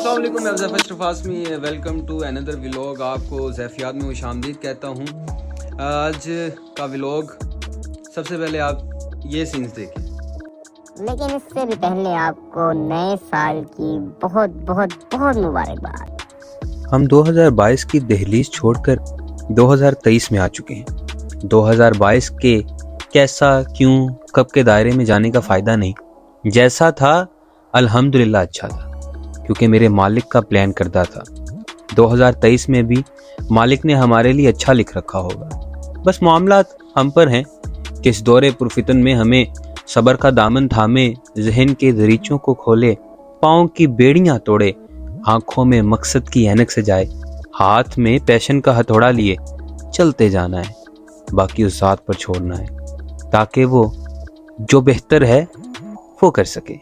अस्सलाम वालेकुम, मैं Zafar Shafasmi, welcome to another vlog. आपको ज़ैफ़ियात में खुशामदीद कहता हूँ। आज का व्लॉग, सबसे पहले आप ये सीन्स देखें। लेकिन इससे भी पहले आपको नए साल की बहुत बहुत बहुत मुबारकबाद। हम 2022 की दहलीज छोड़कर 2023 में आ चुके हैं। 2022 के कैसा, क्यों, कब के दायरे में जाने का फ़ायदा नहीं। जैसा था अल्हम्दुलिल्लाह अच्छा था, क्योंकि मेरे मालिक का प्लान करता था। 2023 में भी मालिक ने हमारे लिए अच्छा लिख रखा होगा। बस मामलात हम पर हैं कि इस दौरे पुरफितन में हमें सब्र का दामन थामे, जहन के दरीचों को खोले, पाँव की बेड़ियां तोड़े, आंखों में मकसद की ऐनक से जाए, हाथ में पैशन का हथौड़ा लिए चलते जाना है, बाकी उस ज़ात पर छोड़ना है, ताकि वो जो बेहतर है वो कर सके।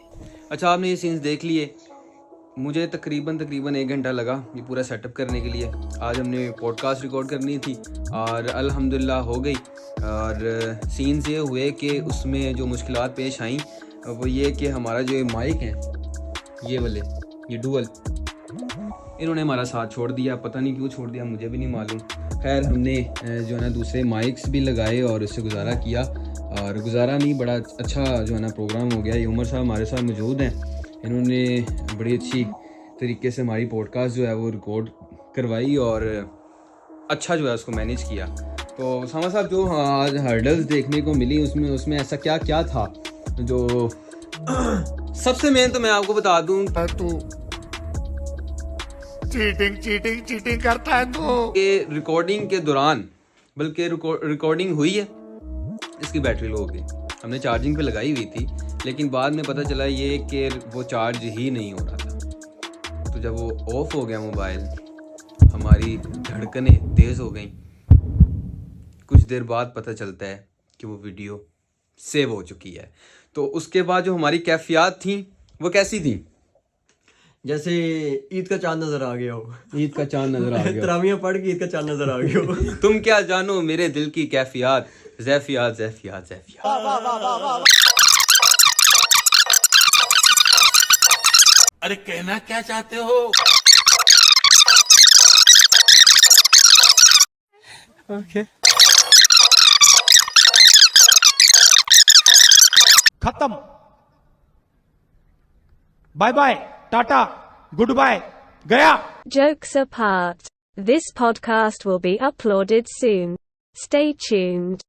अच्छा, आपने ये सीन्स देख लिए। मुझे तकरीबन 1 घंटा लगा ये पूरा सेटअप करने के लिए। आज हमने पॉडकास्ट रिकॉर्ड करनी थी और अल्हम्दुलिल्लाह हो गई। और सीन्स ये हुए कि उसमें जो मुश्किलात पेश आईं वो ये कि हमारा जो ये माइक है, ये वाले, ये डुअल, इन्होंने हमारा साथ छोड़ दिया। पता नहीं क्यों छोड़ दिया, मुझे भी नहीं मालूम। खैर, हमने जो है ना दूसरे माइक्स भी लगाए और उससे गुजारा किया, और गुजारा नहीं, बड़ा अच्छा जो है ना प्रोग्राम हो गया। ये उमर साहब हमारे साथ मौजूद हैं। इन्होंने बड़ी अच्छी तरीके से हमारी पॉडकास्ट जो है वो रिकॉर्ड करवाई और अच्छा जो है उसको मैनेज किया। तो सामा साहब, जो आज हर्डल्स देखने को मिली उसमें ऐसा क्या क्या था जो सबसे मेन तो मैं आपको बता दूं, तू चीटिंग करता है तू। कि रिकॉर्डिंग के दौरान, बल्कि रिकॉर्डिंग हुई है, इसकी बैटरी लो हो गई। हमने चार्जिंग पे लगाई हुई थी, लेकिन बाद में पता चला ये कि वो चार्ज ही नहीं हो रहा था। तो जब वो ऑफ हो गया मोबाइल, हमारी धड़कनें तेज़ हो गई। कुछ देर बाद पता चलता है कि वो वीडियो सेव हो चुकी है। तो उसके बाद जो हमारी कैफियत थी वो कैसी थी? जैसे ईद का चांद नजर आ गया हो। ईद का चांद नजर आ गया। तरावियां पढ़ के ईद का चांद नजर आ गया हो। तुम क्या जानो मेरे दिल की कैफियत, ज़ैफ़ियात ज़ैफ़ियात ज़ैफ़ियात। अरे कहना क्या चाहते हो? ओके, खत्म। Bye bye, tata, goodbye, गया। Jokes apart, this podcast will be uploaded soon. Stay tuned.